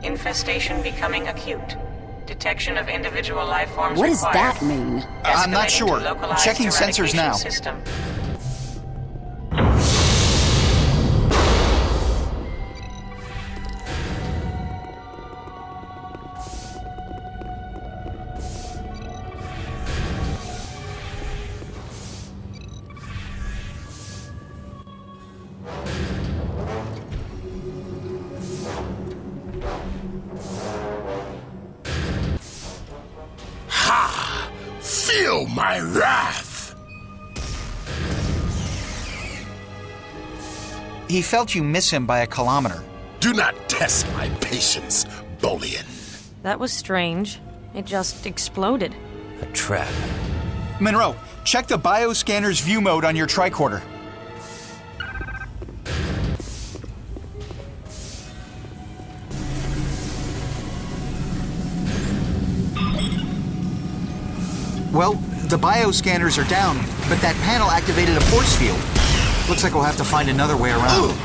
Infestation becoming acute. Detection of individual life forms What does required. that mean? I'm not Escalating sure. to localized Checking sensors eradication now. System. Feel my wrath! He felt you miss him by a kilometer. Do not test my patience, Bolian. That was strange. It just exploded. A trap. Monroe, check the bioscanner's view mode on your tricorder. Well, the bioscanners are down, but that panel activated a force field. Looks like we'll have to find another way around.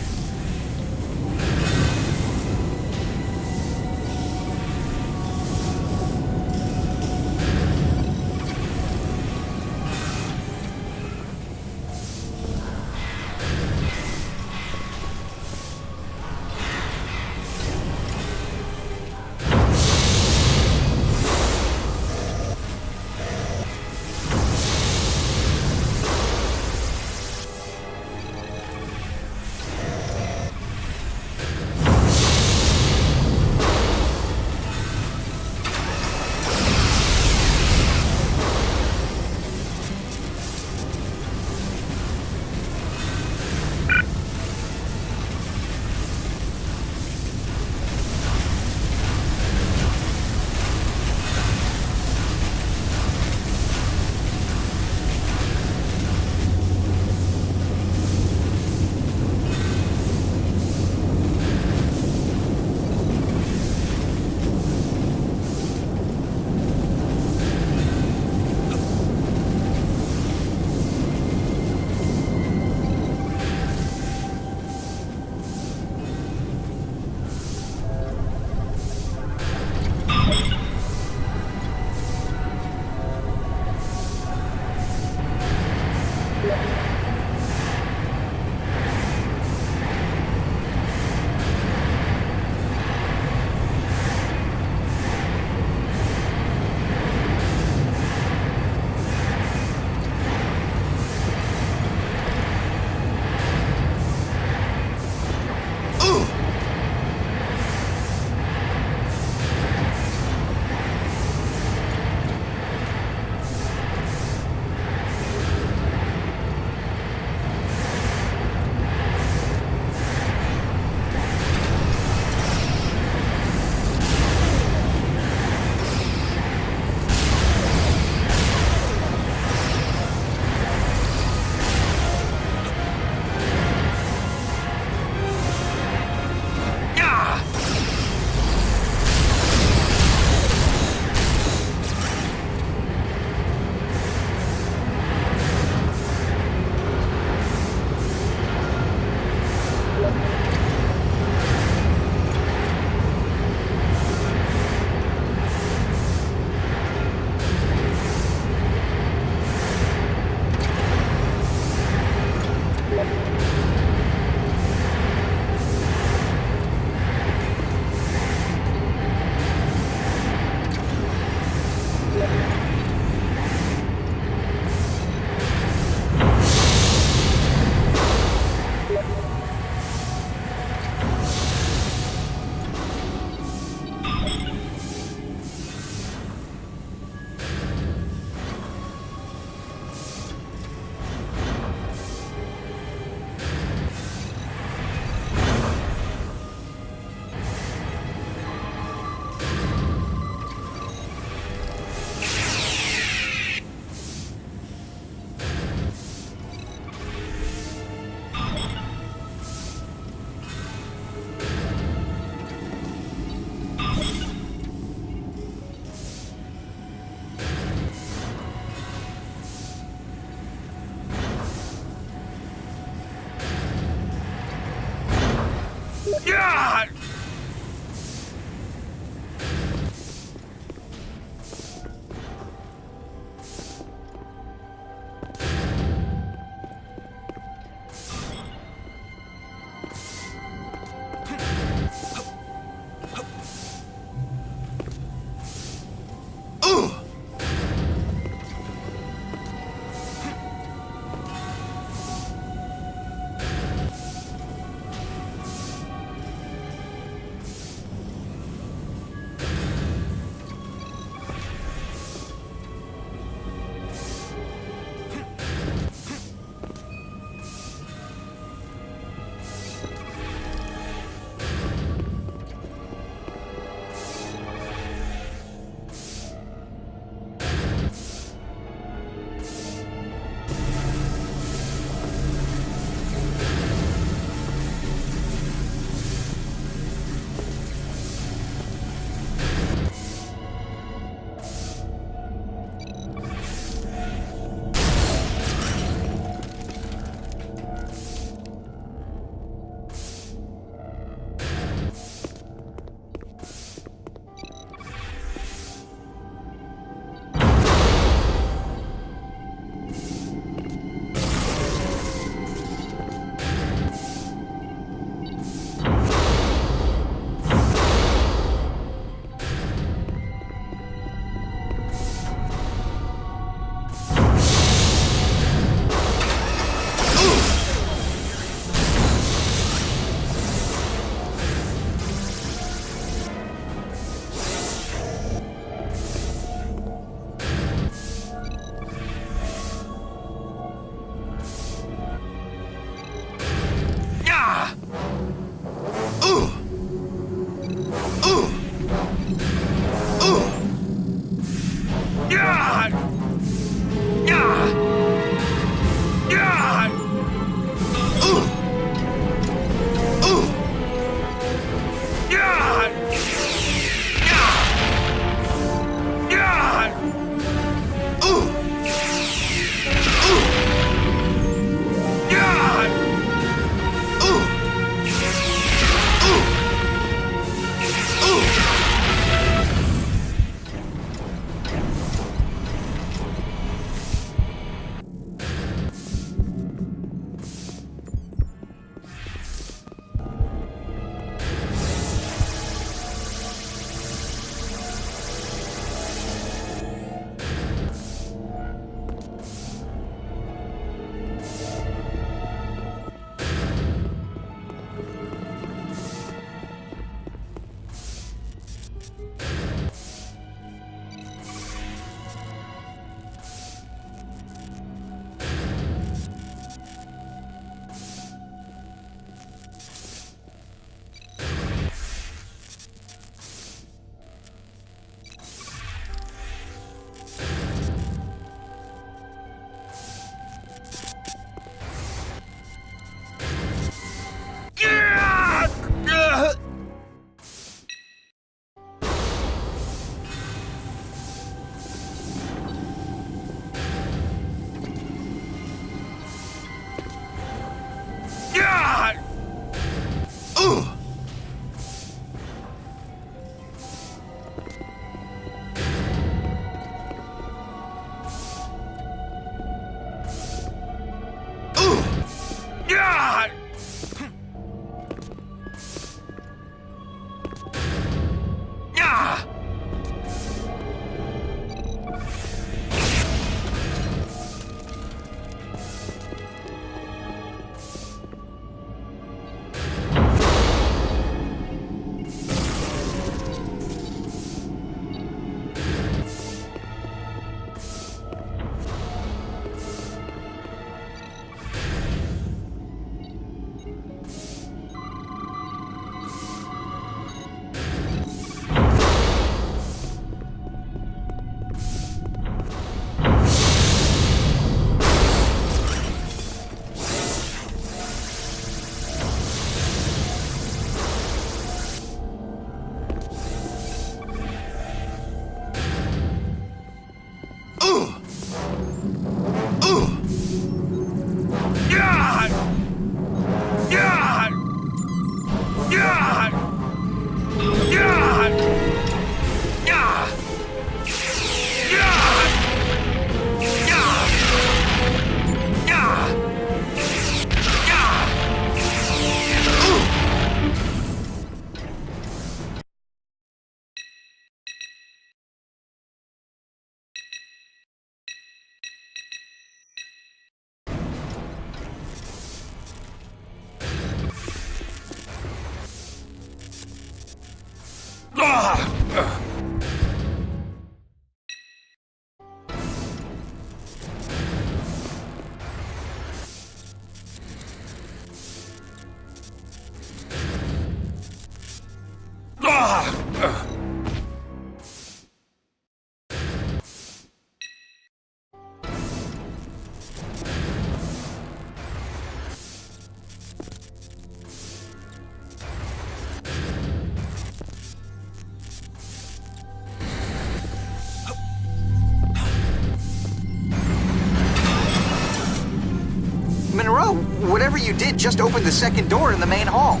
Monroe, whatever you did, just opened the second door in the main hall.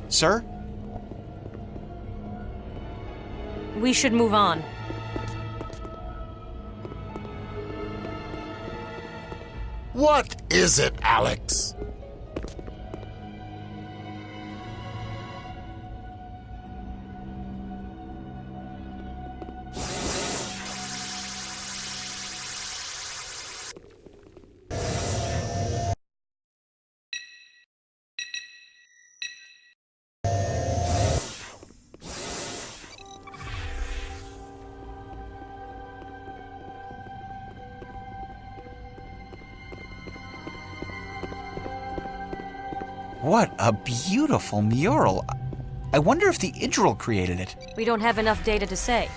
Sir? We should move on. What is it, Alex? What a beautiful mural. I wonder if the Idril created it. We don't have enough data to say.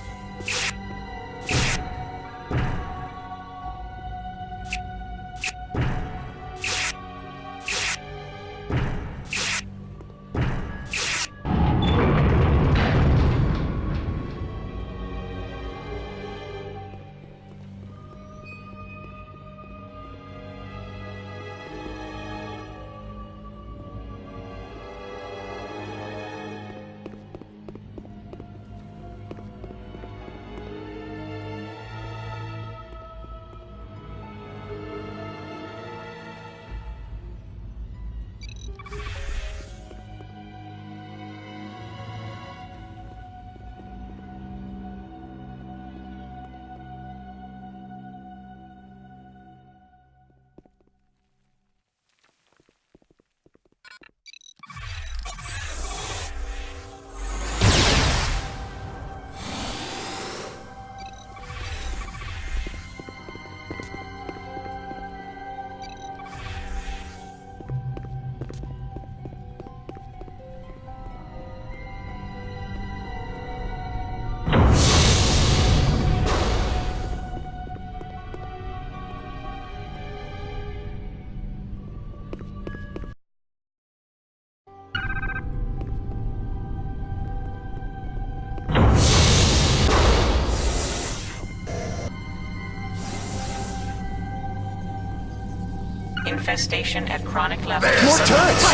Infestation at chronic levels. More turrets!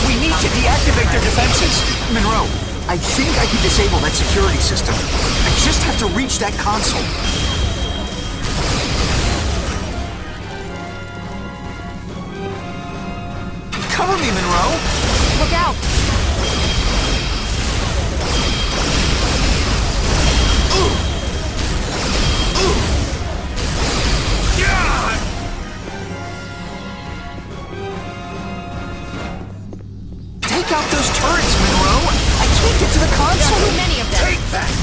We need to deactivate their defenses! Monroe, I think I can disable that security system. I just have to reach that console. Cover me, Monroe! Look out! Take out those turrets, Monroe! I can't get to the console! Too many of them. Take that!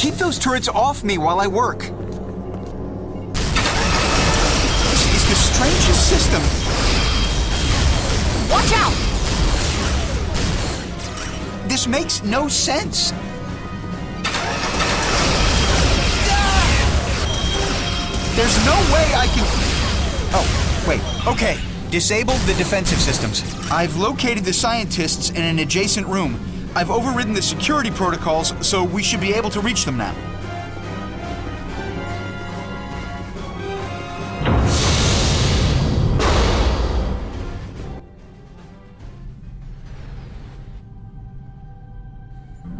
Keep those turrets off me while I work. This is the strangest system. Watch out! This makes no sense. There's no way I can... Oh, wait. Okay. Disable the defensive systems. I've located the scientists in an adjacent room. I've overridden the security protocols, so we should be able to reach them now.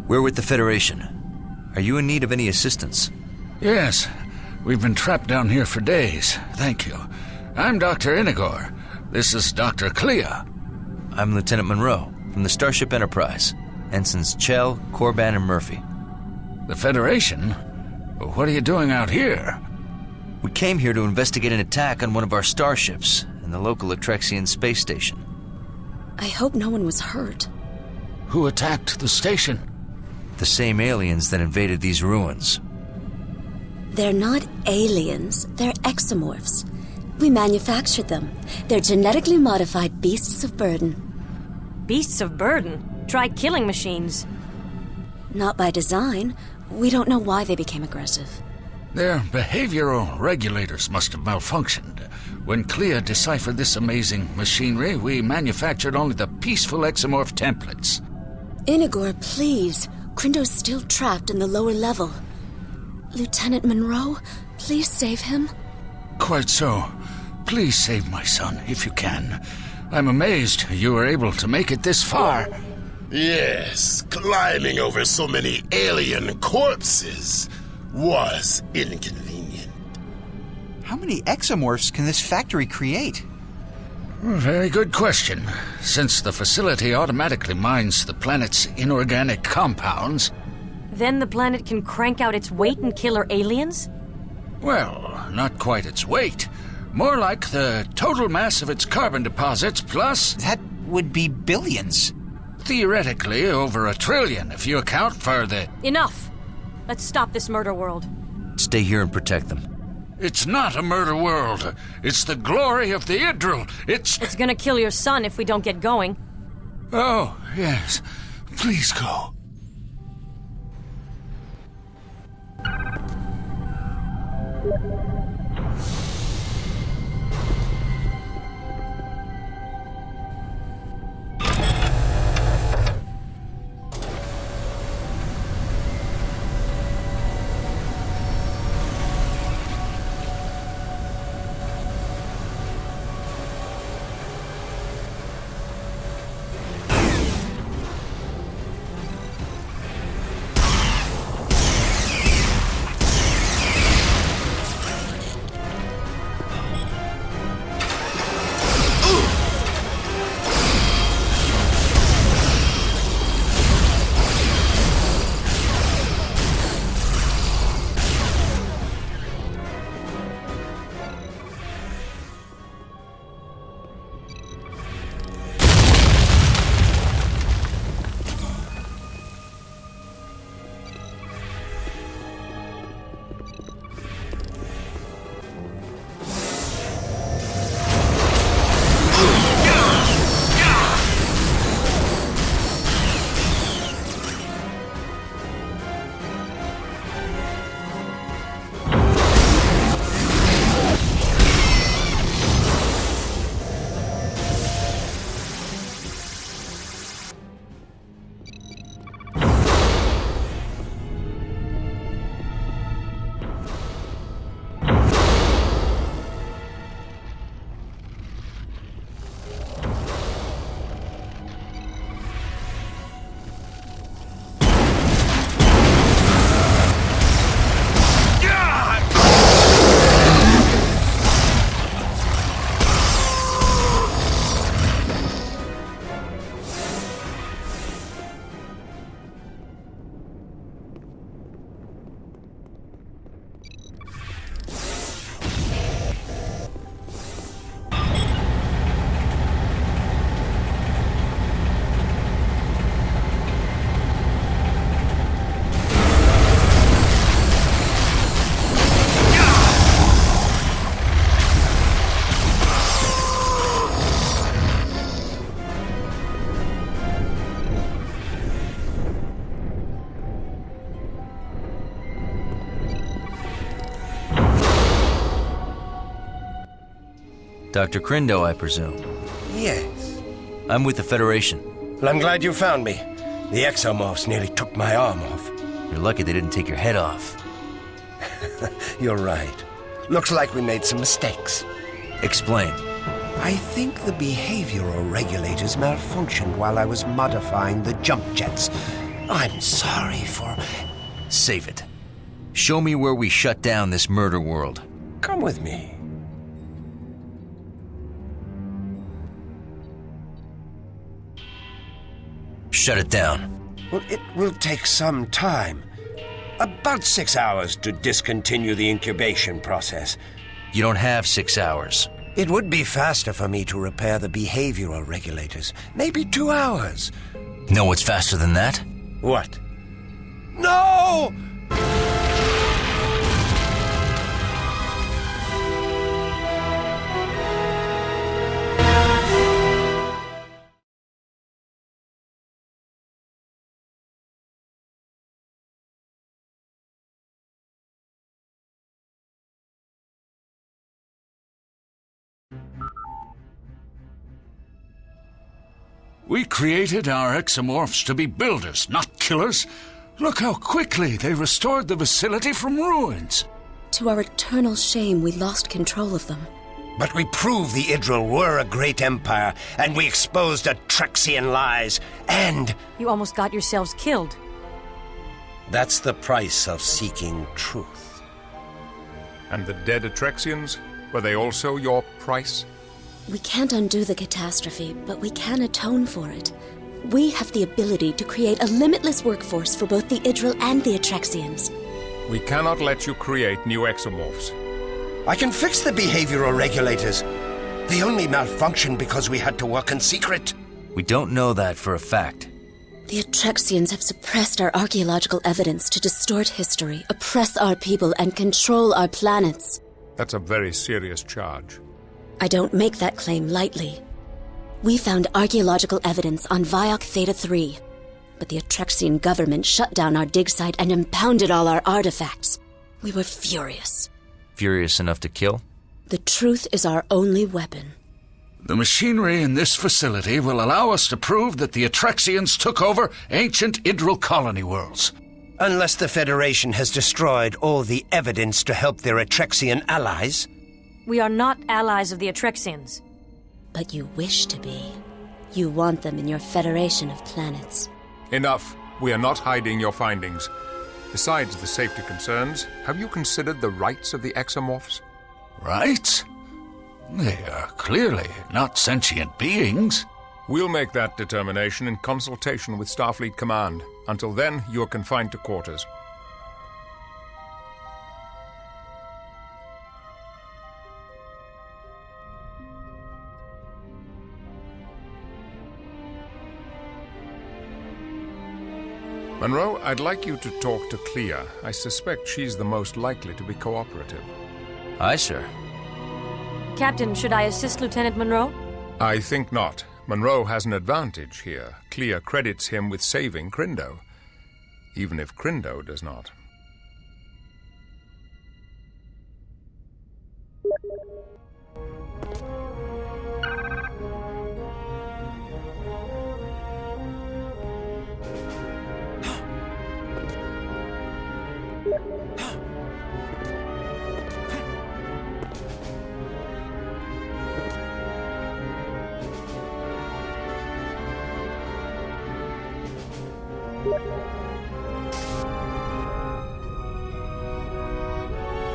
We're with the Federation. Are you in need of any assistance? Yes. We've been trapped down here for days. Thank you. I'm Dr. Inigor. This is Dr. Clea. I'm Lieutenant Monroe, from the Starship Enterprise. Ensigns Chell, Corban, and Murphy. The Federation? What are you doing out here? We came here to investigate an attack on one of our starships in the local Atrexian space station. I hope no one was hurt. Who attacked the station? The same aliens that invaded these ruins. They're not aliens, they're exomorphs. We manufactured them. They're genetically modified beasts of burden. Beasts of burden? Try killing machines. Not by design. We don't know why they became aggressive. Their behavioral regulators must have malfunctioned. When Clea deciphered this amazing machinery, we manufactured only the peaceful exomorph templates. Inigor, please. Krindo's still trapped in the lower level. Lieutenant Monroe, please save him. Quite so. Please save my son, if you can. I'm amazed you were able to make it this far. Yes, climbing over so many alien corpses was inconvenient. How many exomorphs can this factory create? Very good question. Since the facility automatically mines the planet's inorganic compounds... Then the planet can crank out its weight and kill our aliens? Well, not quite its weight. More like the total mass of its carbon deposits plus... That would be billions. Theoretically, over 1 trillion if you account for the... Enough! Let's stop this murder world. Stay here and protect them. It's not a murder world. It's the glory of the Idril. It's gonna kill your son if we don't get going. Oh, yes. Please go. Dr. Crindo, I presume. Yes. I'm with the Federation. Well, I'm glad you found me. The exomorphs nearly took my arm off. You're lucky they didn't take your head off. You're right. Looks like we made some mistakes. Explain. I think the behavioral regulators malfunctioned while I was modifying the jump jets. I'm sorry for... Save it. Show me where we shut down this murder world. Come with me. Shut it down. Well, it will take some time. About 6 hours to discontinue the incubation process. You don't have 6 hours. It would be faster for me to repair the behavioral regulators. Maybe 2 hours. Know what's faster than that? What? No! We created our exomorphs to be builders, not killers. Look how quickly they restored the facility from ruins. To our eternal shame, we lost control of them. But we proved the Idril were a great empire, and we exposed Atrexian lies, and... You almost got yourselves killed. That's the price of seeking truth. And the dead Atrexians? Were they also your price? We can't undo the catastrophe, but we can atone for it. We have the ability to create a limitless workforce for both the Idril and the Atrexians. We cannot let you create new exomorphs. I can fix the behavioral regulators. They only malfunctioned because we had to work in secret. We don't know that for a fact. The Atrexians have suppressed our archaeological evidence to distort history, oppress our people, and control our planets. That's a very serious charge. I don't make that claim lightly. We found archaeological evidence on Viok Theta 3, but the Atrexian government shut down our dig site and impounded all our artifacts. We were furious. Furious enough to kill? The truth is our only weapon. The machinery in this facility will allow us to prove that the Atrexians took over ancient Idril colony worlds. Unless the Federation has destroyed all the evidence to help their Atrexian allies. We are not allies of the Atrexians. But you wish to be. You want them in your Federation of planets. Enough. We are not hiding your findings. Besides the safety concerns, have you considered the rights of the exomorphs? Rights? They are clearly not sentient beings. We'll make that determination in consultation with Starfleet Command. Until then, you are confined to quarters. Monroe, I'd like you to talk to Clea. I suspect she's the most likely to be cooperative. Aye, sir. Captain, should I assist Lieutenant Monroe? I think not. Monroe has an advantage here. Clea credits him with saving Crindo, even if Crindo does not.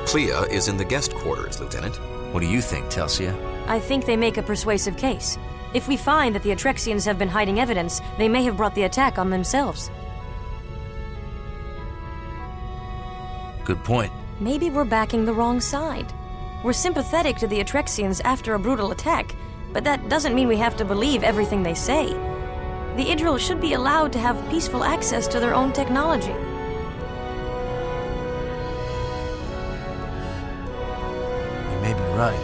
Clea is in the guest quarters, Lieutenant. What do you think, Telsia? I think they make a persuasive case. If we find that the Atrexians have been hiding evidence, they may have brought the attack on themselves. Good point. Maybe we're backing the wrong side. We're sympathetic to the Atrexians after a brutal attack, but that doesn't mean we have to believe everything they say. The Idril should be allowed to have peaceful access to their own technology. You may be right.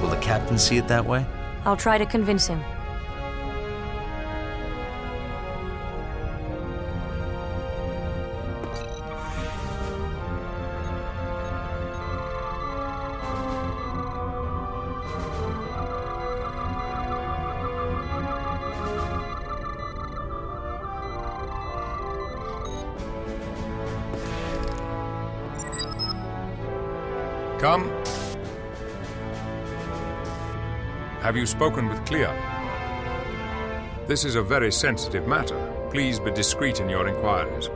Will the captain see it that way? I'll try to convince him. Come. Have you spoken with Clea? This is a very sensitive matter. Please be discreet in your inquiries.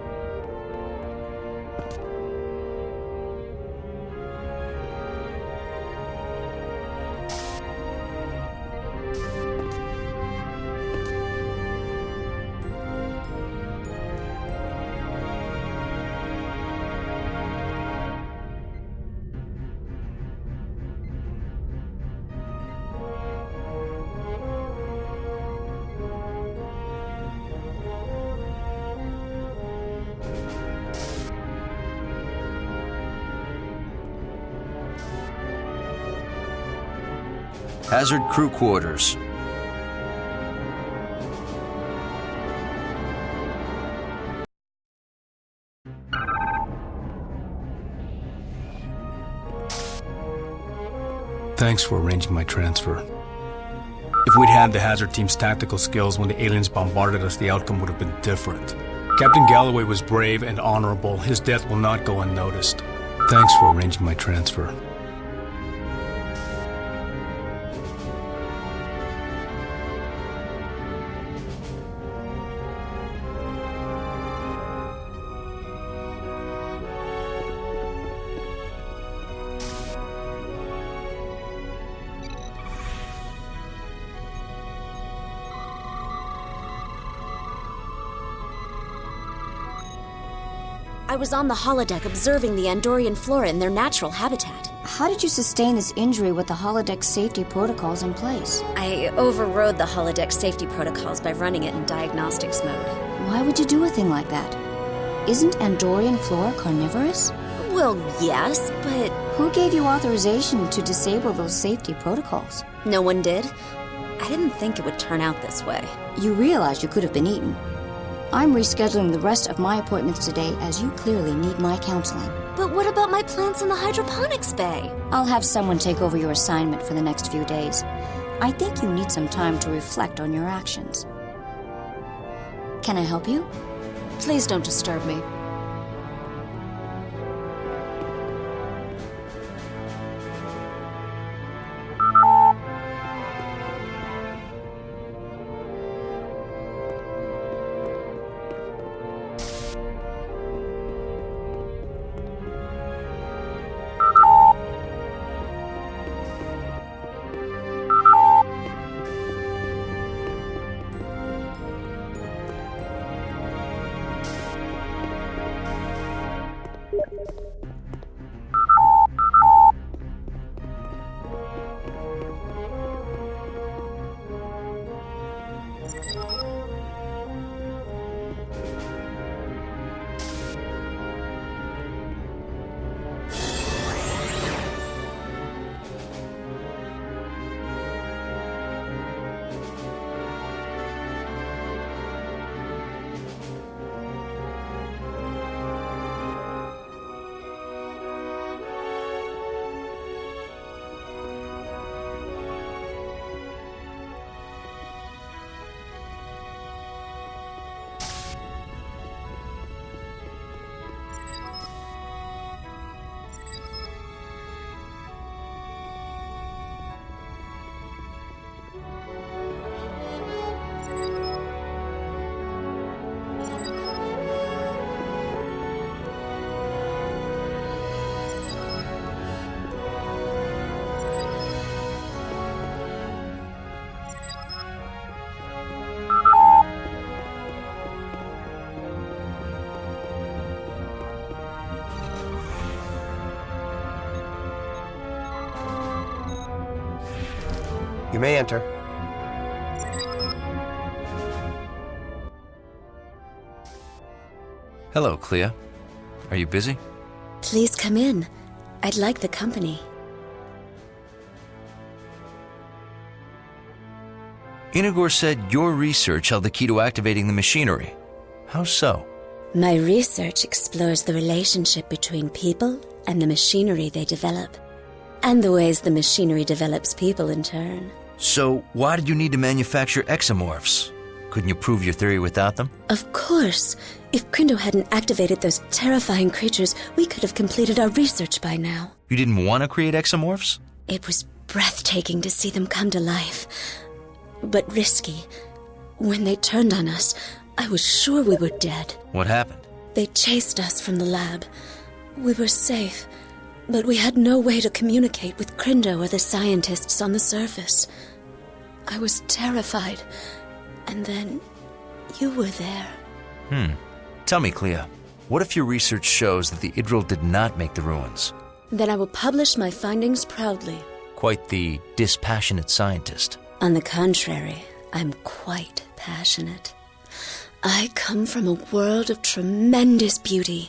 Hazard crew quarters. Thanks for arranging my transfer. If we'd had the Hazard team's tactical skills when the aliens bombarded us, the outcome would have been different. Captain Galloway was brave and honorable. His death will not go unnoticed. Thanks for arranging my transfer. I was on the holodeck observing the Andorian flora in their natural habitat. How did you sustain this injury with the holodeck safety protocols in place? I overrode the holodeck safety protocols by running it in diagnostics mode. Why would you do a thing like that? Isn't Andorian flora carnivorous? Well, yes, but... Who gave you authorization to disable those safety protocols? No one did. I didn't think it would turn out this way. You realize you could have been eaten. I'm rescheduling the rest of my appointments today as you clearly need my counseling. But what about my plants in the hydroponics bay? I'll have someone take over your assignment for the next few days. I think you need some time to reflect on your actions. Can I help you? Please don't disturb me. You may enter. Hello, Clea. Are you busy? Please come in. I'd like the company. Inagor said your research held the key to activating the machinery. How so? My research explores the relationship between people and the machinery they develop, and the ways the machinery develops people in turn. So, why did you need to manufacture exomorphs? Couldn't you prove your theory without them? Of course. If Crindo hadn't activated those terrifying creatures, we could have completed our research by now. You didn't want to create exomorphs? It was breathtaking to see them come to life. But risky. When they turned on us, I was sure we were dead. What happened? They chased us from the lab. We were safe, but we had no way to communicate with Crindo or the scientists on the surface. I was terrified, and then you were there. Tell me, Clea, what if your research shows that the Idril did not make the ruins? Then I will publish my findings proudly. Quite the dispassionate scientist. On the contrary, I'm quite passionate. I come from a world of tremendous beauty.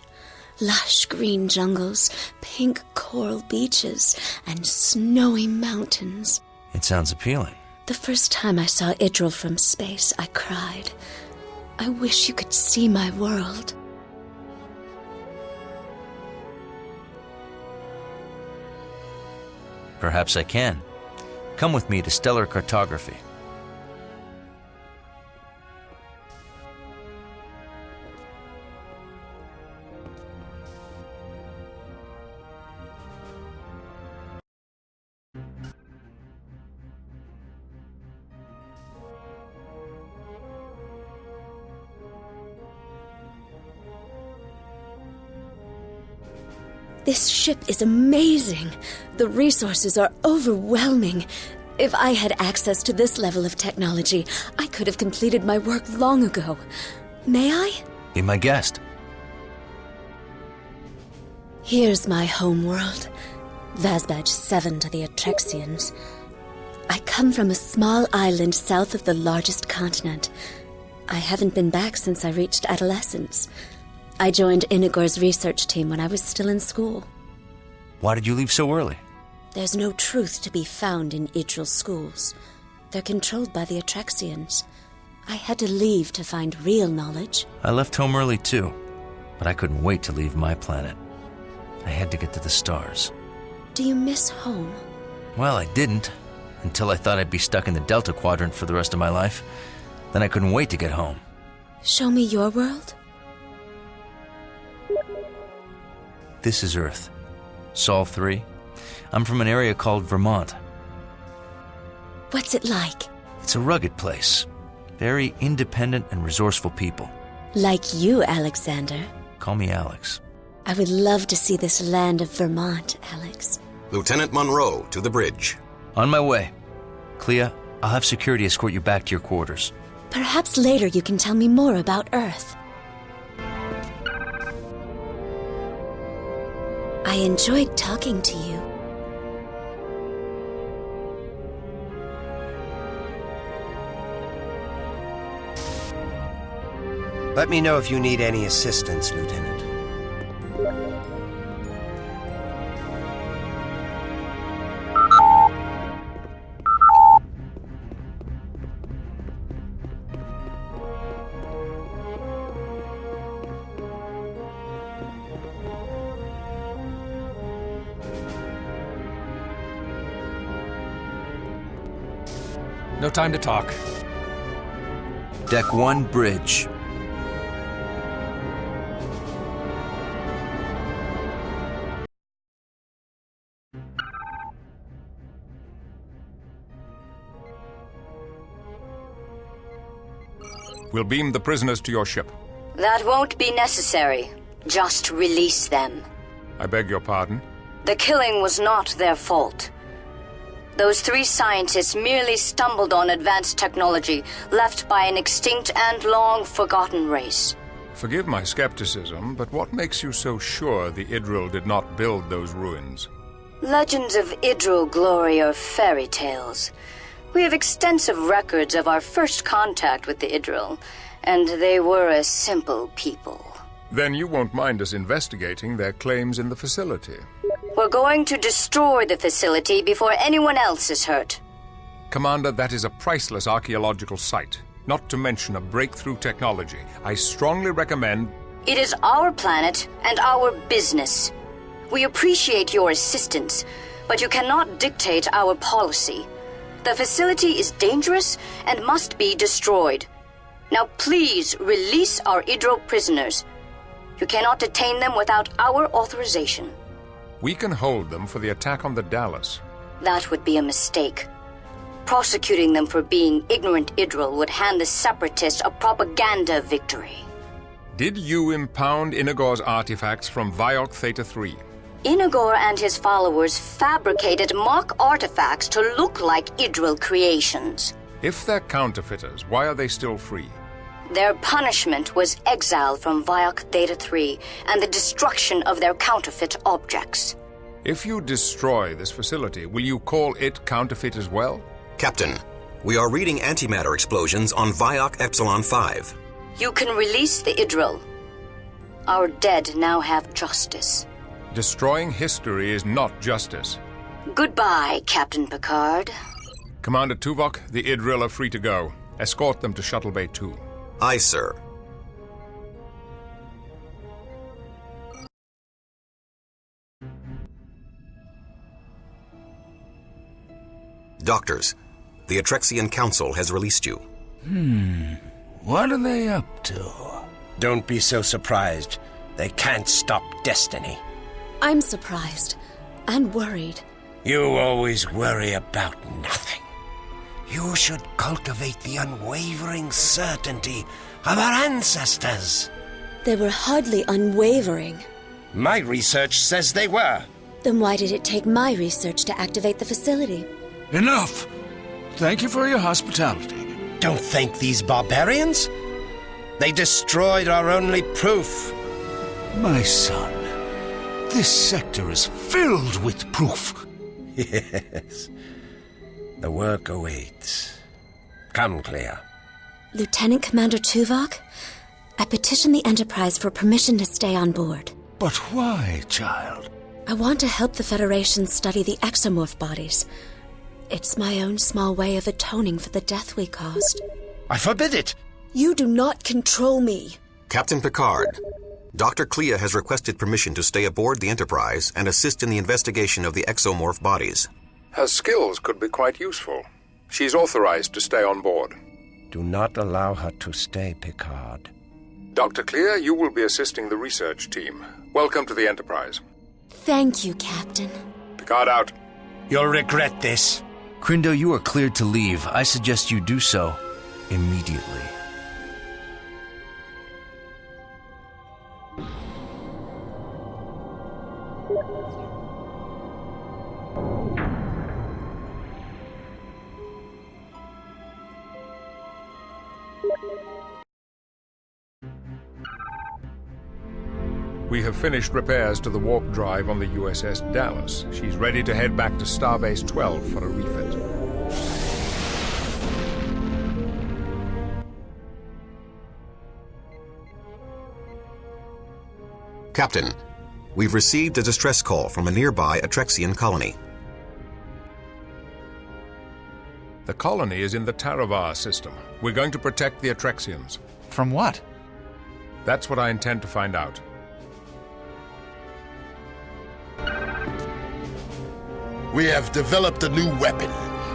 Lush green jungles, pink coral beaches, and snowy mountains. It sounds appealing. The first time I saw Idril from space, I cried. I wish you could see my world. Perhaps I can. Come with me to stellar cartography. This ship is amazing. The resources are overwhelming. If I had access to this level of technology, I could have completed my work long ago. May I? Be my guest. Here's my home world. Vazbadge 7 to the Atrexians. I come from a small island south of the largest continent. I haven't been back since I reached adolescence. I joined Inigor's research team when I was still in school. Why did you leave so early? There's no truth to be found in Idril schools. They're controlled by the Atrexians. I had to leave to find real knowledge. I left home early too, but I couldn't wait to leave my planet. I had to get to the stars. Do you miss home? Well, I didn't, until I thought I'd be stuck in the Delta Quadrant for the rest of my life. Then I couldn't wait to get home. Show me your world? This is Earth. Sol 3. I'm from an area called Vermont. What's it like? It's a rugged place. Very independent and resourceful people. Like you, Alexander. Call me Alex. I would love to see this land of Vermont, Alex. Lieutenant Monroe, to the bridge. On my way. Clea, I'll have security escort you back to your quarters. Perhaps later you can tell me more about Earth. I enjoyed talking to you. Let me know if you need any assistance, Lieutenant. No time to talk. Deck 1, bridge. We'll beam the prisoners to your ship. That won't be necessary. Just release them. I beg your pardon? The killing was not their fault. Those 3 scientists merely stumbled on advanced technology left by an extinct and long-forgotten race. Forgive my skepticism, but what makes you so sure the Idril did not build those ruins? Legends of Idril glory are fairy tales. We have extensive records of our first contact with the Idril, and they were a simple people. Then you won't mind us investigating their claims in the facility. We're going to destroy the facility before anyone else is hurt. Commander, that is a priceless archaeological site, not to mention a breakthrough technology. I strongly recommend... It is our planet and our business. We appreciate your assistance, but you cannot dictate our policy. The facility is dangerous and must be destroyed. Now please release our Idro prisoners. You cannot detain them without our authorization. We can hold them for the attack on the Dallas. That would be a mistake. Prosecuting them for being ignorant Idril would hand the Separatists a propaganda victory. Did you impound Inagor's artifacts from Viok Theta 3? Inagor and his followers fabricated mock artifacts to look like Idril creations. If they're counterfeiters, why are they still free? Their punishment was exile from Viok Theta 3 and the destruction of their counterfeit objects. If you destroy this facility, will you call it counterfeit as well? Captain, we are reading antimatter explosions on Viok Epsilon 5. You can release the Idril. Our dead now have justice. Destroying history is not justice. Goodbye, Captain Picard. Commander Tuvok, the Idril are free to go. Escort them to Shuttle Bay 2. Aye, sir. Doctors, the Atrexian Council has released you. What are they up to? Don't be so surprised. They can't stop destiny. I'm surprised and worried. You always worry about nothing. You should cultivate the unwavering certainty of our ancestors. They were hardly unwavering. My research says they were. Then why did it take my research to activate the facility? Enough! Thank you for your hospitality. Don't thank these barbarians. They destroyed our only proof. My son, this sector is filled with proof. Yes. The work awaits. Come, Clea. Lieutenant Commander Tuvok, I petitioned the Enterprise for permission to stay on board. But why, child? I want to help the Federation study the exomorph bodies. It's my own small way of atoning for the death we caused. I forbid it! You do not control me. Captain Picard, Dr. Clea has requested permission to stay aboard the Enterprise and assist in the investigation of the exomorph bodies. Her skills could be quite useful. She's authorized to stay on board. Do not allow her to stay, Picard. Dr. Clea, you will be assisting the research team. Welcome to the Enterprise. Thank you, Captain. Picard out. You'll regret this. Crindo, you are cleared to leave. I suggest you do so immediately. We have finished repairs to the warp drive on the USS Dallas. She's ready to head back to Starbase 12 for a refit. Captain, we've received a distress call from a nearby Atrexian colony. The colony is in the Taravar system. We're going to protect the Atrexians. From what? That's what I intend to find out. We have developed a new weapon.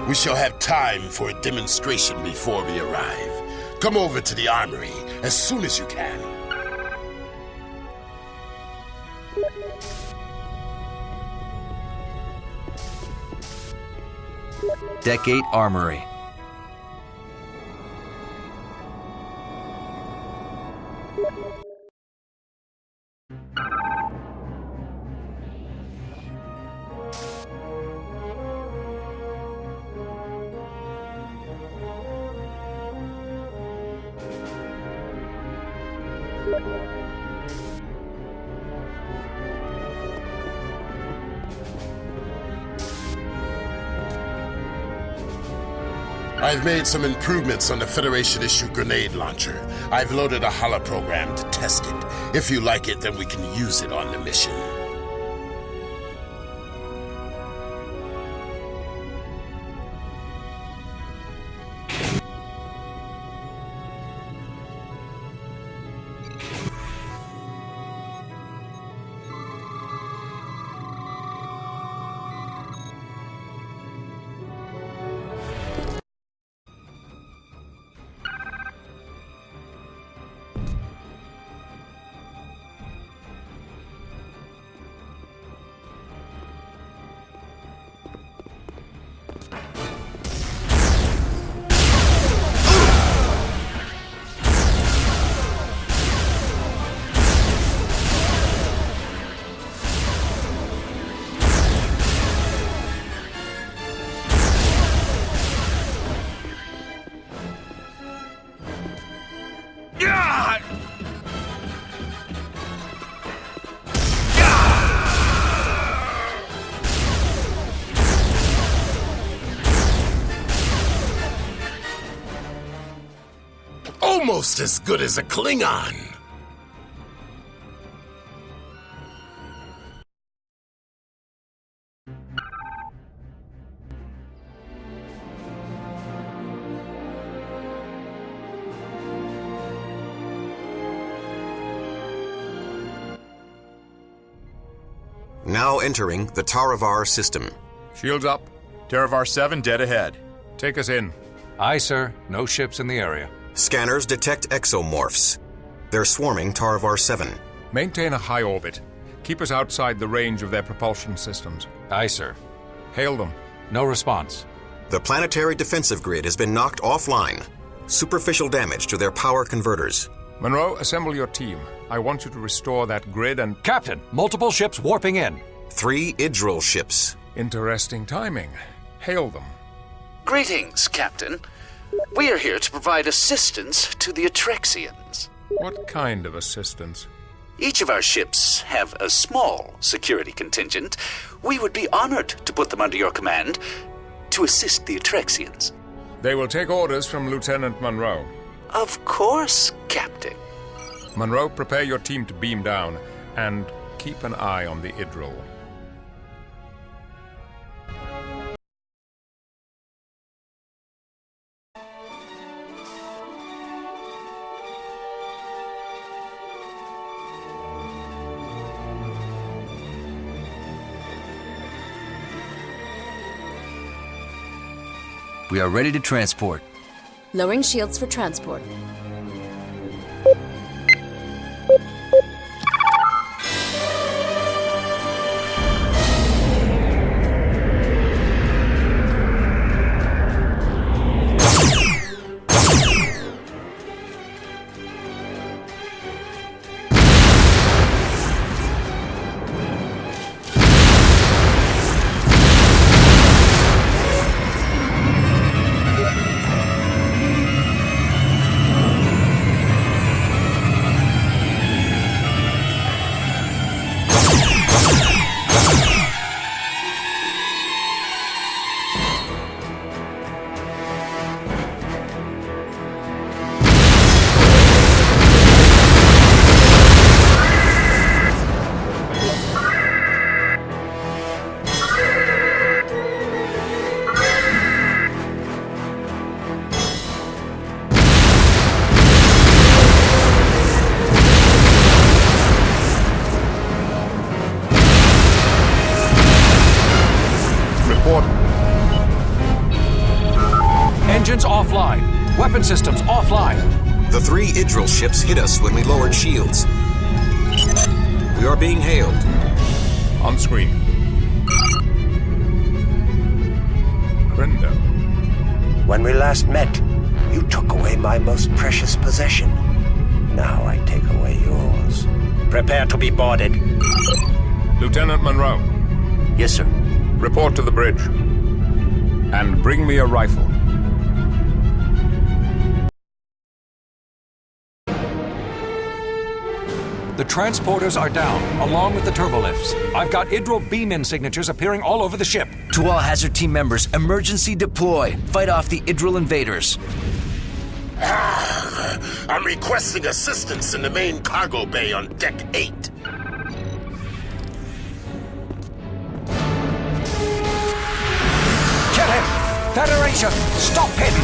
We shall have time for a demonstration before we arrive. Come over to the armory as soon as you can. Deck 8 Armory. I've made some improvements on the Federation-issue grenade launcher. I've loaded a holoprogram to test it. If you like it, then we can use it on the mission. Almost as good as a Klingon. Now entering the Taravar system. Shields up. Taravar 7 dead ahead. Take us in. Aye, sir. No ships in the area. Scanners detect exomorphs. They're swarming Taravar 7. Maintain a high orbit. Keep us outside the range of their propulsion systems. Aye, sir. Hail them. No response. The planetary defensive grid has been knocked offline. Superficial damage to their power converters. Monroe, assemble your team. I want you to restore that grid and... Captain, multiple ships warping in. 3 Idril ships. Interesting timing. Hail them. Greetings, Captain. We are here to provide assistance to the Atrexians. What kind of assistance? Each of our ships have a small security contingent. We would be honored to put them under your command to assist the Atrexians. They will take orders from Lieutenant Monroe. Of course, Captain. Monroe, prepare your team to beam down, and keep an eye on the Idril. We are ready to transport. Lowering shields for transport. Engines offline. Weapon systems offline. The 3 Idril ships hit us when we lowered shields. We are being hailed. On screen. Crindo. When we last met, you took away my most precious possession. Now I take away yours. Prepare to be boarded. Lieutenant Monroe. Yes, sir. Report to the bridge. And bring me a rifle. The transporters are down, along with the turbolifts. I've got Idril beam-in signatures appearing all over the ship. To all Hazard Team members, emergency deploy. Fight off the Idril invaders. I'm requesting assistance in the main cargo bay on Deck 8. Kill him! Federation, stop him!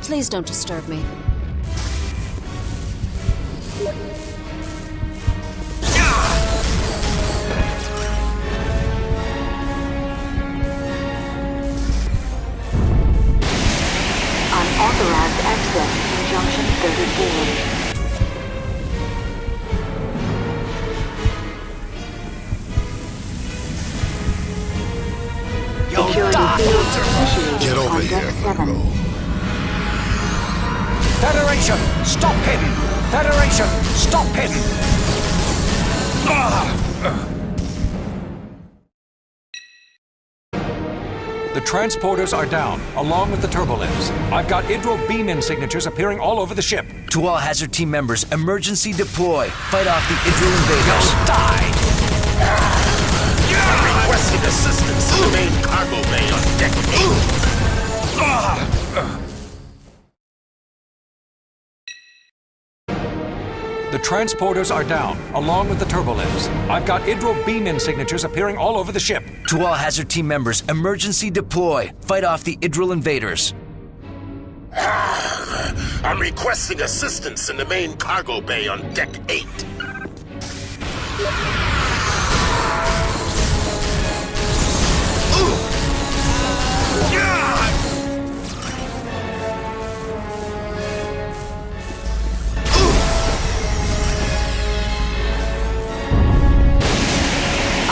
Please don't disturb me. Unauthorized access to Junction 34. Get over here, Monroe. Federation, stop him! Federation, stop him! The transporters are down, along with the turbolifts. I've got Idril beam-in signatures appearing all over the ship. To all Hazard team members, emergency deploy. Fight off the Idril invaders. You'll die! I'm requesting assistance in the main cargo bay on deck 8. The transporters are down, along with the turbolifts. I've got Idril beam-in signatures appearing all over the ship. To all Hazard team members, emergency deploy. Fight off the Idril invaders. I'm requesting assistance in the main cargo bay on deck 8.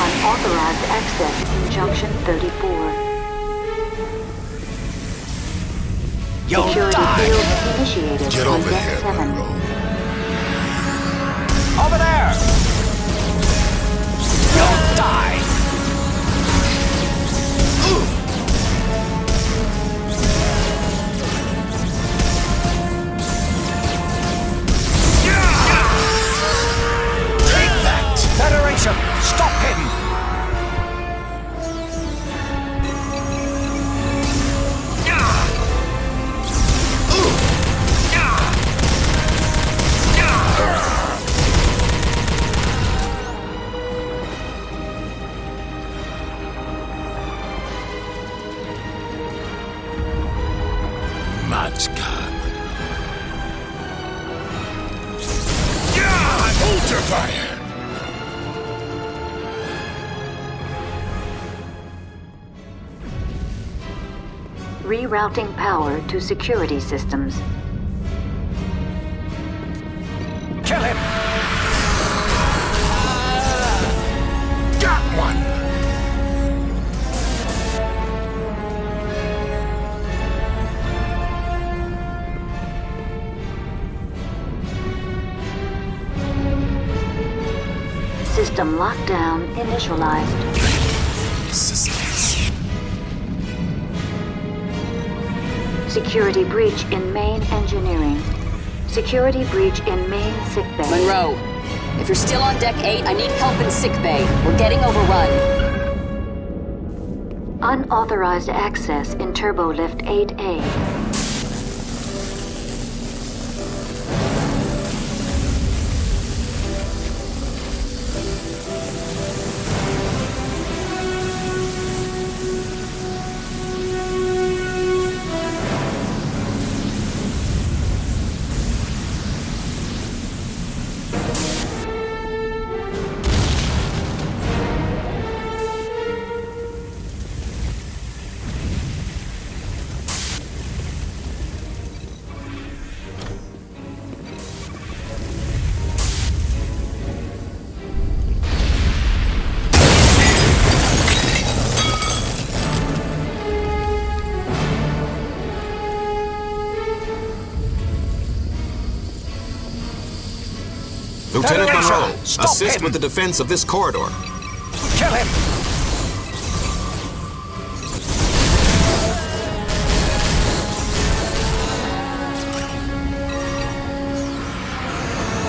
Unauthorized access in Junction 34. You'll Security die! field initiated Get on over deck here, 7. Monroe. Over there! You'll die! Take that! Federation, stop him! Hold your fire! Rerouting power to security systems. Kill him! Got one! System lockdown initialized. Security breach in main engineering. Security breach in main sickbay. Monroe, if you're still on deck 8, I need help in sickbay. We're getting overrun. Unauthorized access in Turbolift 8A. Lieutenant Monroe, Stop assist him. with the defense of this corridor. Kill him!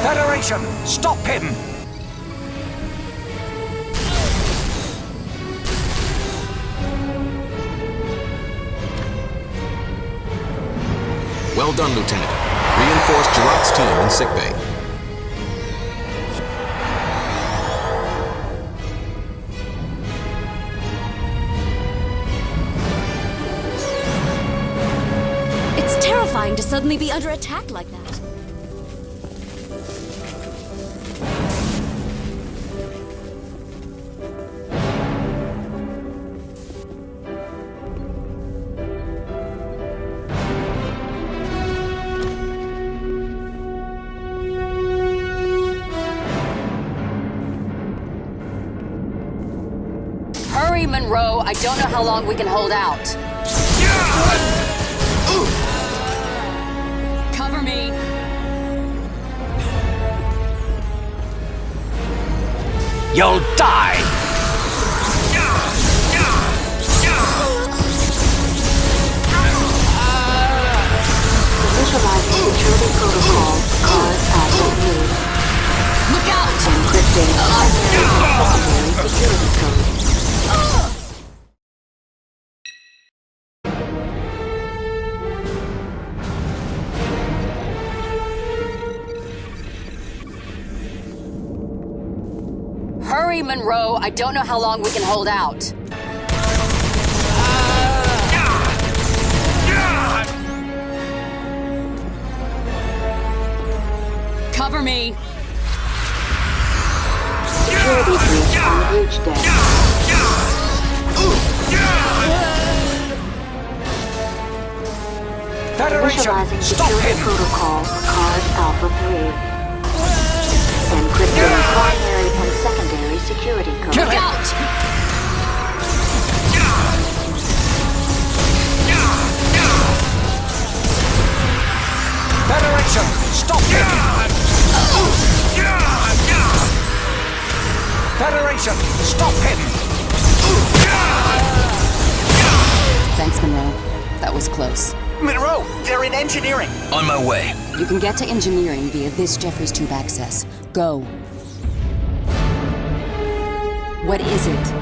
Federation, stop him! Well done, Lieutenant. Reinforce Girat's team in sickbay. It's terrifying to suddenly be under attack like that. Hurry, Monroe. I don't know how long we can hold out. Cover me. You'll die! Initializing security protocol. Cars Alpha 3. Look out! Encrypting primary and secondary security code. Hurry, Monroe. I don't know how long we can hold out. Cover me. Security breach on breach deck. Federation, Initializing stop security him! protocol for Cars Alpha 3. Encrypting primary and secondary security code. Kill him! Out! Federation, stop him! Federation, stop him! Thanks, Monroe. That was close. Monroe, they're in engineering. On my way. You can get to engineering via this Jeffries tube access. Go. What is it?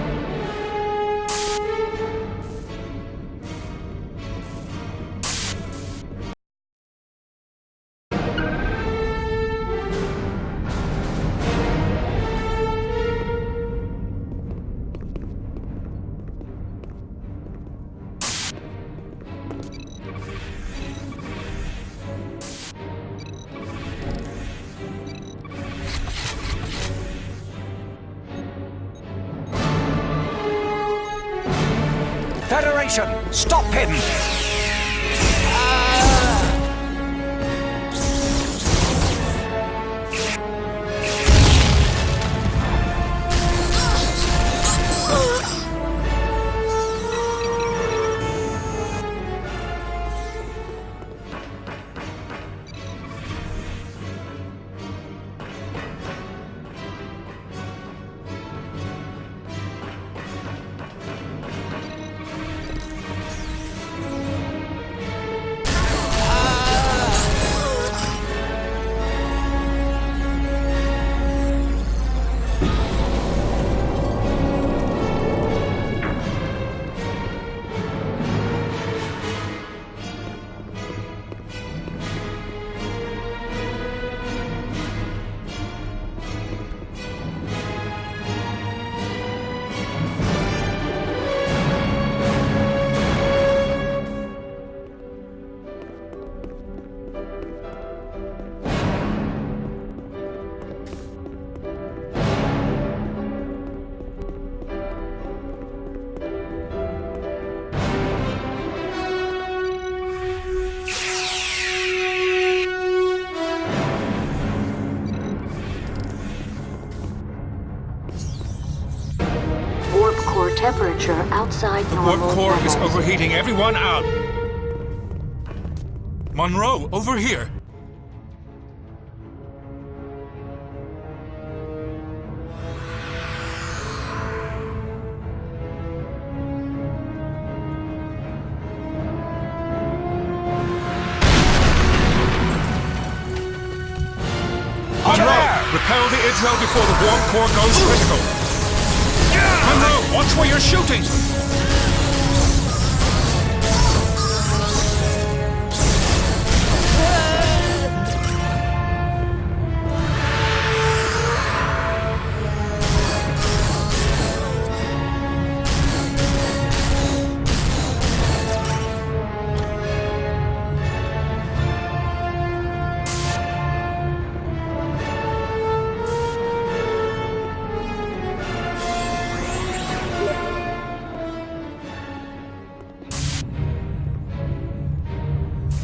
Federation, stop him! Temperature outside the normal warp core levels. is overheating. Everyone out. Monroe, over here. Monroe, repel the Idril before the warp core goes critical. Monroe, watch where you're shooting!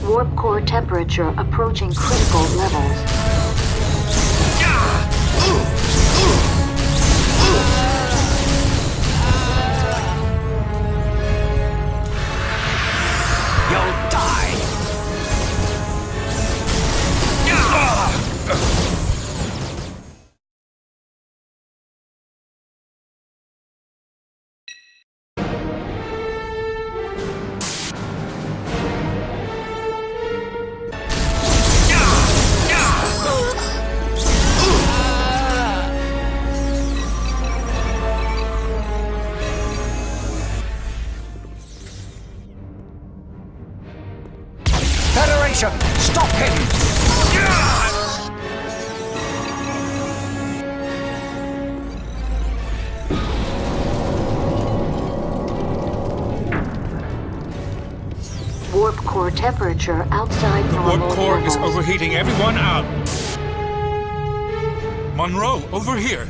Warp core temperature approaching critical levels. temperature outside The normal warp core is levels. overheating. Everyone out. Monroe, over here.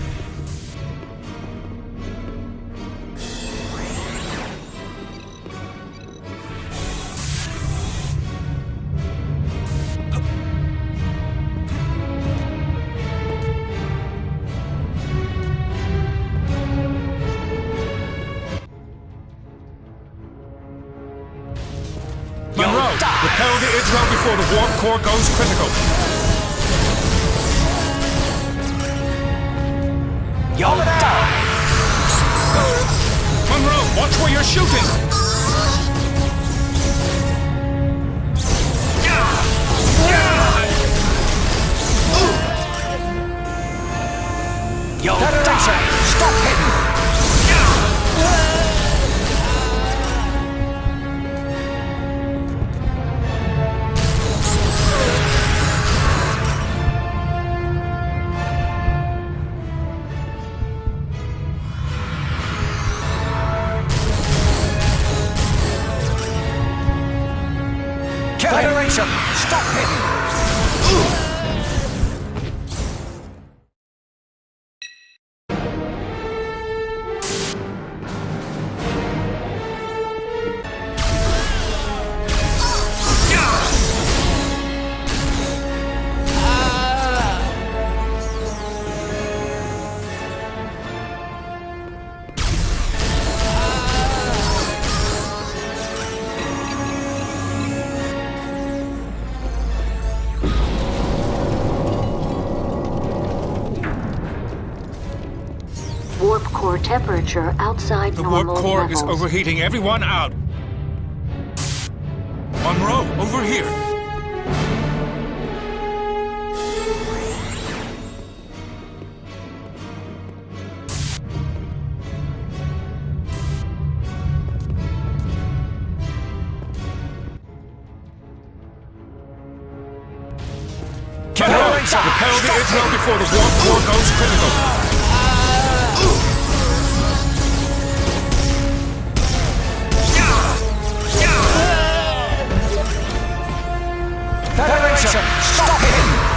Monroe, repel the Idril before the warp core goes critical. You'll die! Monroe, watch where you're shooting! You'll die! Stop hitting! Federation, stop hitting! Warp core temperature outside The warp normal core levels. is overheating. Everyone out. Monroe, over here. Monroe, repel the Idril before the warp core goes critical. Federation, stop hitting!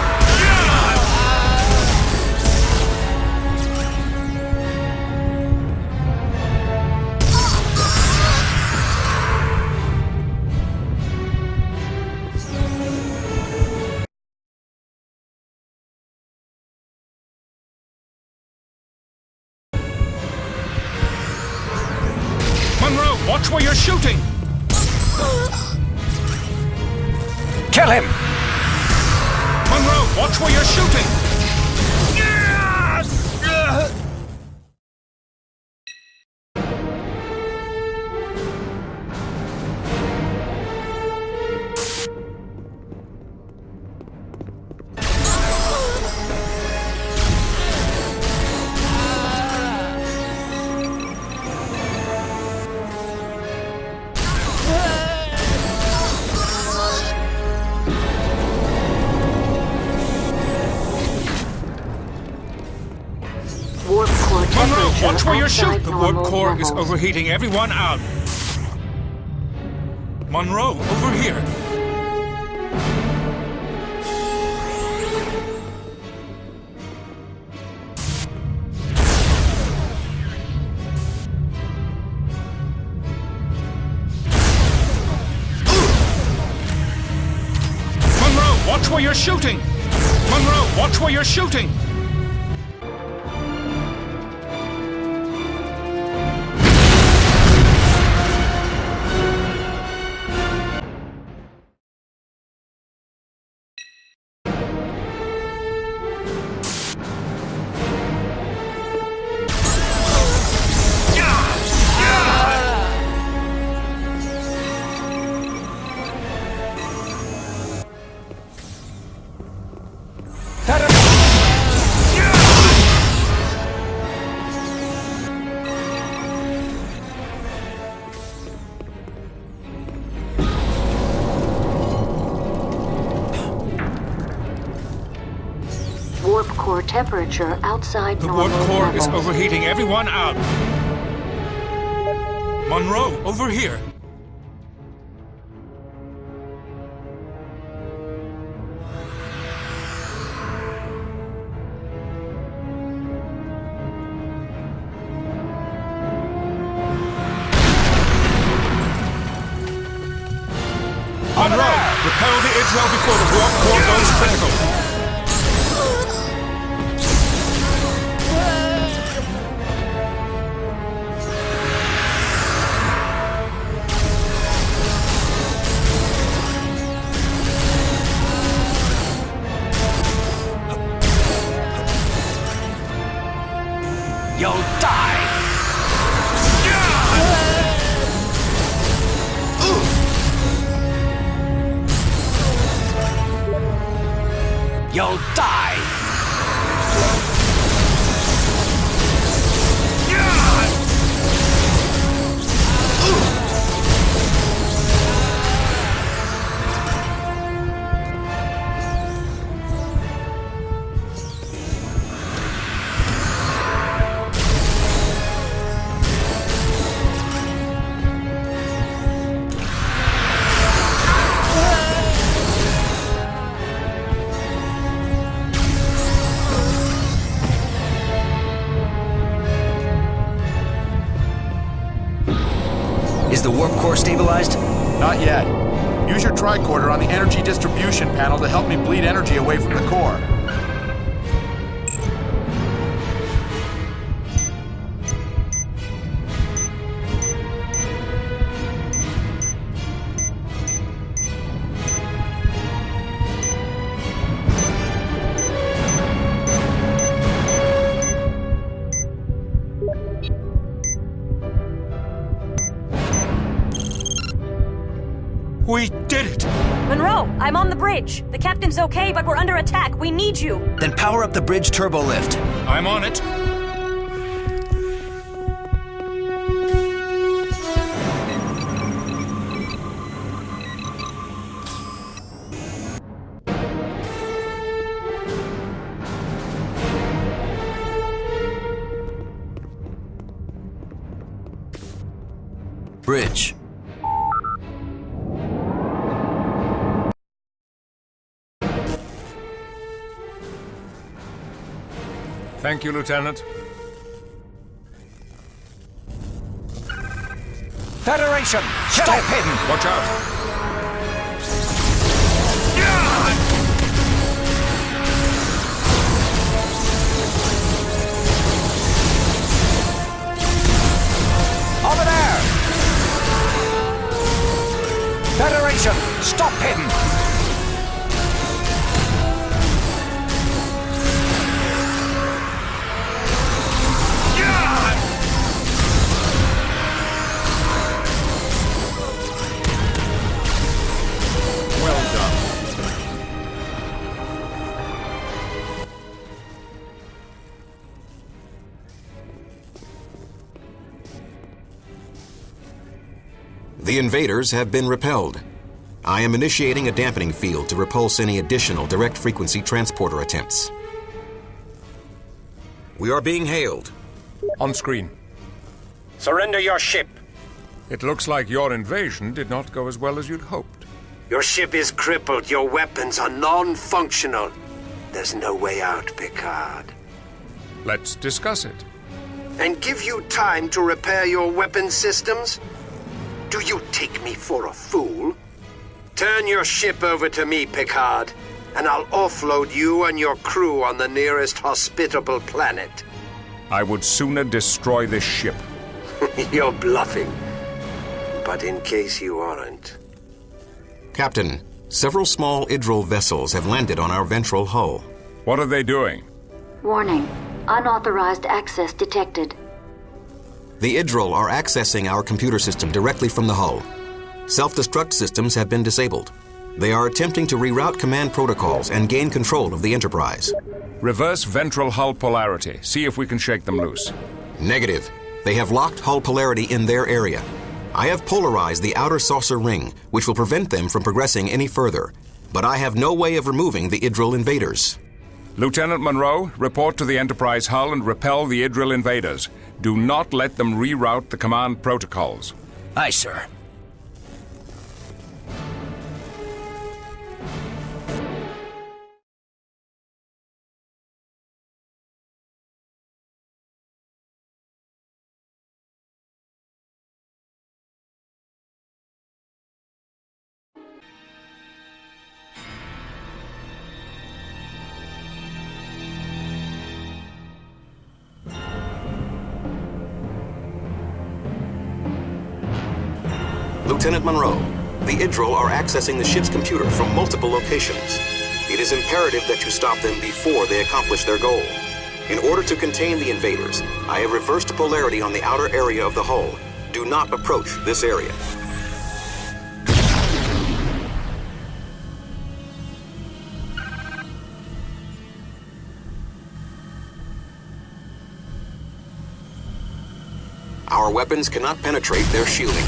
Monroe, watch where you're shooting! Kill him! Monroe, watch where you're shooting! Warp core Monroe, temperature watch where you're outside shooting! The warp normal core is levels. overheating. Everyone out. Monroe, over here. Monroe, watch where you're shooting! Monroe, watch where you're shooting! Warp core temperature outside The warp normal core is levels. overheating. Everyone out. Monroe, over here. Idril before the warp core goes critical. You'll die! You'll die! Is the warp core stabilized? Not yet. Use your tricorder on the energy distribution panel to help me bleed energy away from the core. We did it! Monroe, I'm on the bridge. The captain's okay, but we're under attack. We need you. Then power up the bridge turbo lift. I'm on it. Bridge. Thank you, Lieutenant. Federation! Stop hidden! Watch out! Over there! Federation! Stop hidden! Well done. The invaders have been repelled. I am initiating a dampening field to repulse any additional direct frequency transporter attempts. We are being hailed. On screen. Surrender your ship. It looks like your invasion did not go as well as you'd hoped. Your ship is crippled. Your weapons are non-functional. There's no way out, Picard. Let's discuss it. And give you time to repair your weapon systems? Do you take me for a fool? Turn your ship over to me, Picard, and I'll offload you and your crew on the nearest hospitable planet. I would sooner destroy this ship. You're bluffing. But in case you aren't... Captain, several small Idril vessels have landed on our ventral hull. What are they doing? Warning. Unauthorized access detected. The Idril are accessing our computer system directly from the hull. Self-destruct systems have been disabled. They are attempting to reroute command protocols and gain control of the Enterprise. Reverse ventral hull polarity. See if we can shake them loose. Negative. They have locked hull polarity in their area. I have polarized the outer saucer ring, which will prevent them from progressing any further. But I have no way of removing the Idril invaders. Lieutenant Monroe, report to the Enterprise hull and repel the Idril invaders. Do not let them reroute the command protocols. Aye, sir. Lieutenant Monroe, the Idril are accessing the ship's computer from multiple locations. It is imperative that you stop them before they accomplish their goal. In order to contain the invaders, I have reversed polarity on the outer area of the hull. Do not approach this area. Our weapons cannot penetrate their shielding.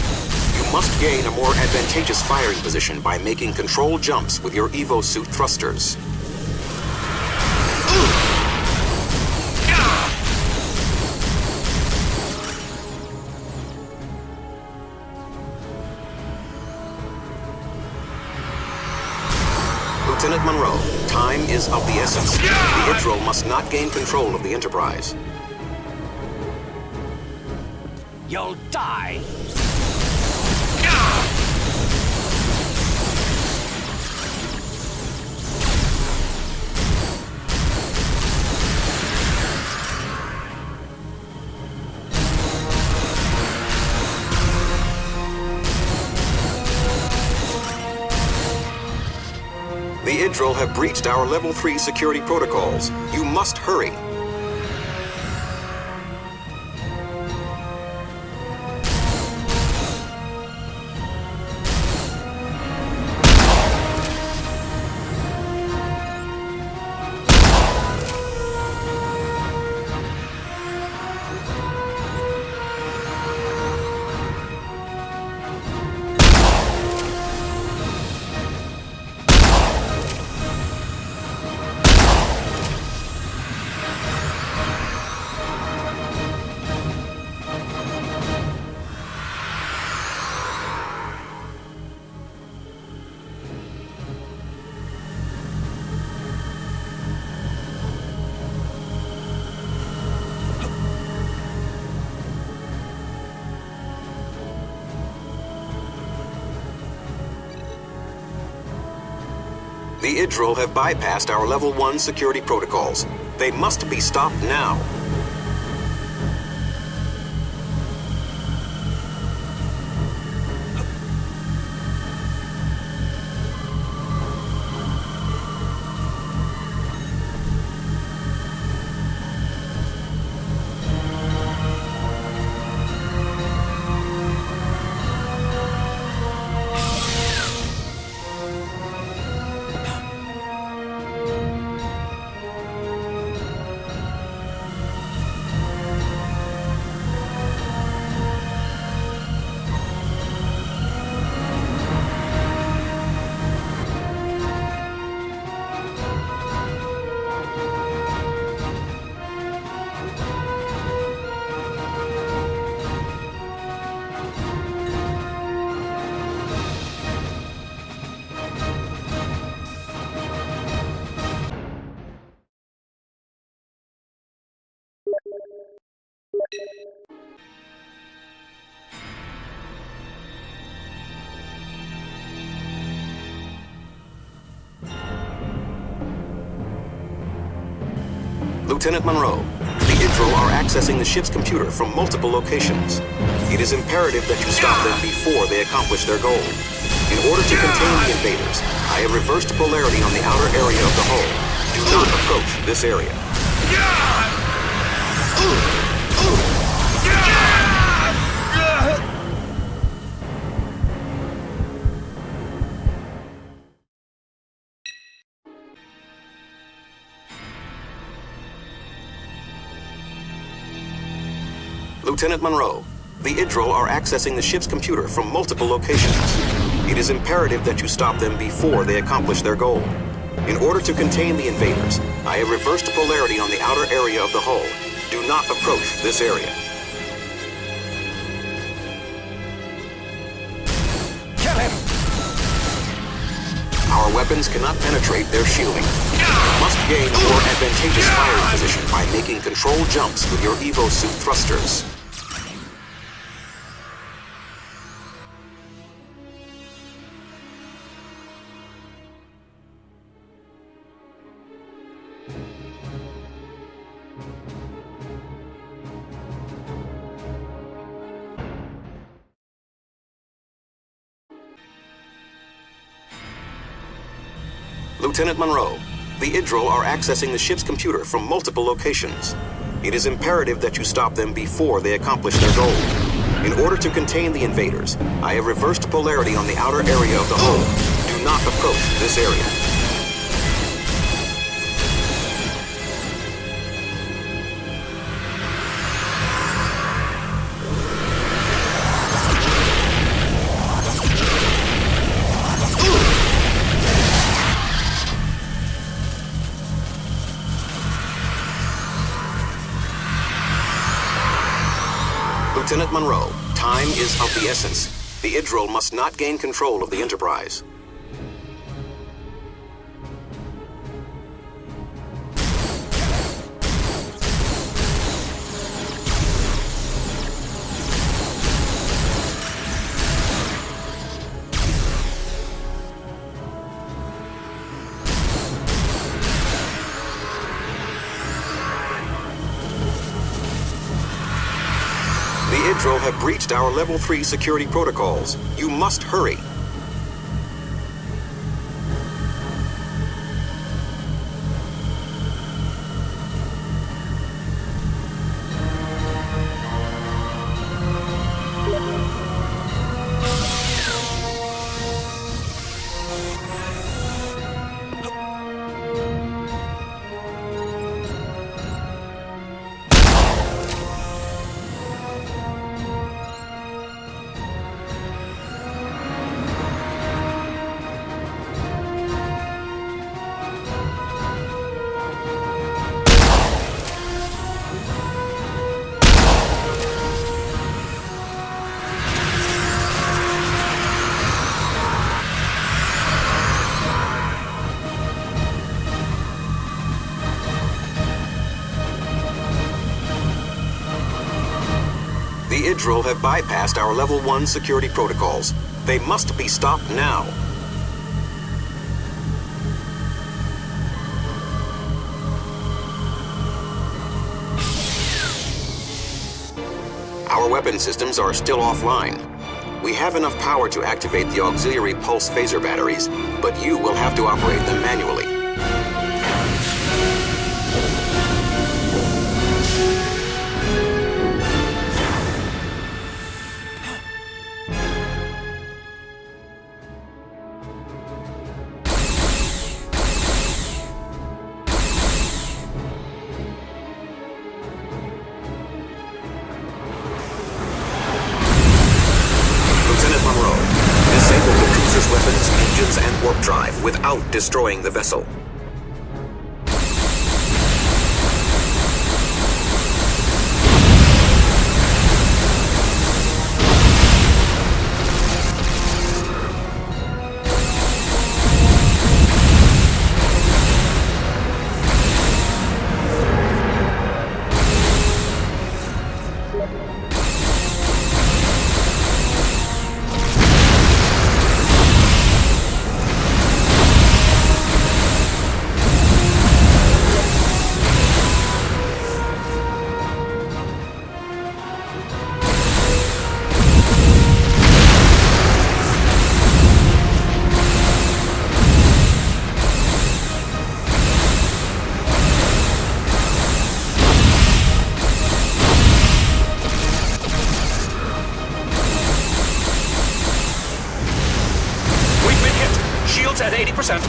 You must gain a more advantageous firing position by making controlled jumps with your Evo suit thrusters. Lieutenant Monroe, time is of the essence. The Idril must not gain control of the Enterprise. You'll die! The Idril have breached our Level 3 security protocols. You must hurry. The Idril have bypassed our Level 1 security protocols. They must be stopped now. Lieutenant Monroe, the Idril are accessing the ship's computer from multiple locations. It is imperative that you stop them before they accomplish their goal. In order to contain the invaders, I have reversed polarity on the outer area of the hull. Do not approach this area. Lieutenant Monroe, the Idril are accessing the ship's computer from multiple locations. It is imperative that you stop them before they accomplish their goal. In order to contain the invaders, I have reversed polarity on the outer area of the hull. Do not approach this area. Kill him! Our weapons cannot penetrate their shielding. You must gain a more advantageous firing position by making controlled jumps with your Evo suit thrusters. Lieutenant Monroe, the Idril are accessing the ship's computer from multiple locations. It is imperative that you stop them before they accomplish their goal. In order to contain the invaders, I have reversed polarity on the outer area of the hull. Do not approach this area. Lieutenant Monroe, time is of the essence. The Idril must not gain control of the Enterprise. The Idril have breached our Level 3 security protocols. You must hurry. The Idril have bypassed our Level 1 security protocols. They must be stopped now. Our weapon systems are still offline. We have enough power to activate the auxiliary pulse phaser batteries, but you will have to operate them manually. Weapons, engines, and warp drive without destroying the vessel. Shields at 80%.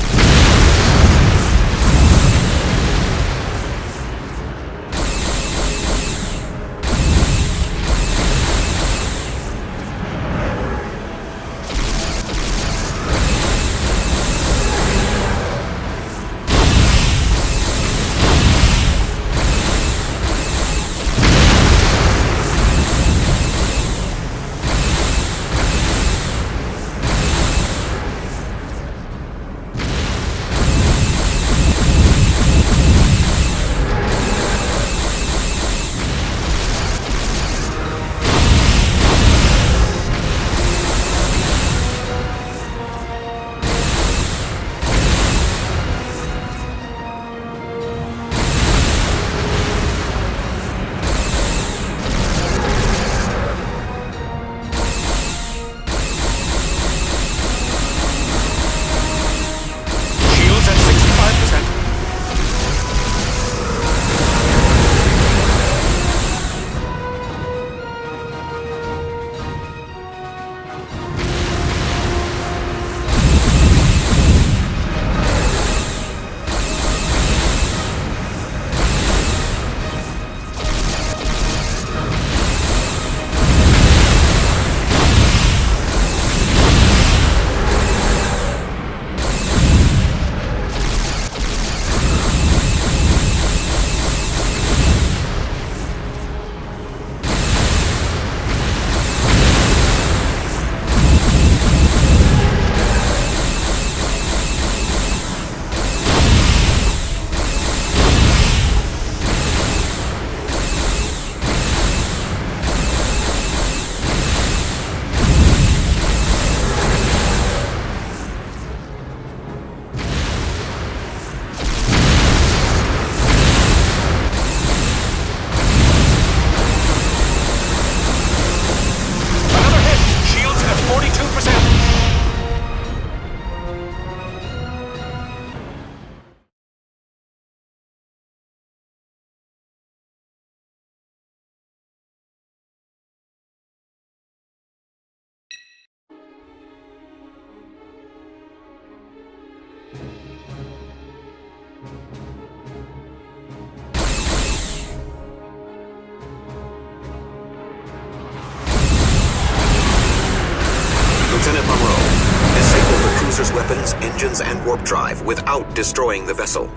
its weapons, engines, and warp drive without destroying the vessel.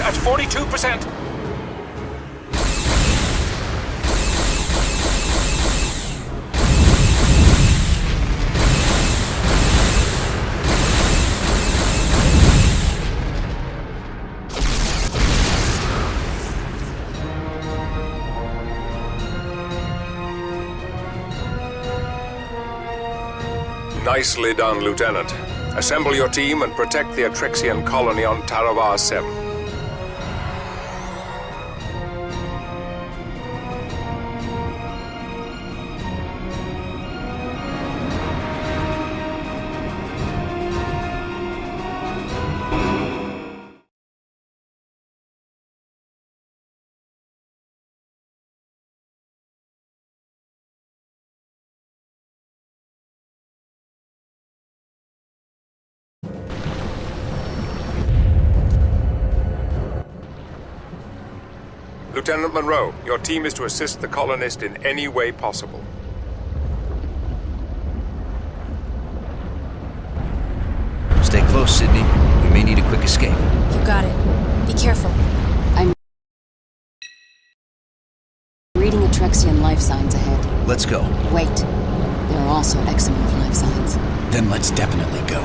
at 42%. Nicely done, Lieutenant. Assemble your team and protect the Atrexian colony on Taravar 7. Lieutenant Monroe, your team is to assist the colonist in any way possible. Stay close, Sydney. We may need a quick escape. You got it. Be careful. I'm reading Atrexian life signs ahead. Let's go. Wait. There are also Exomorph life signs. Then let's definitely go.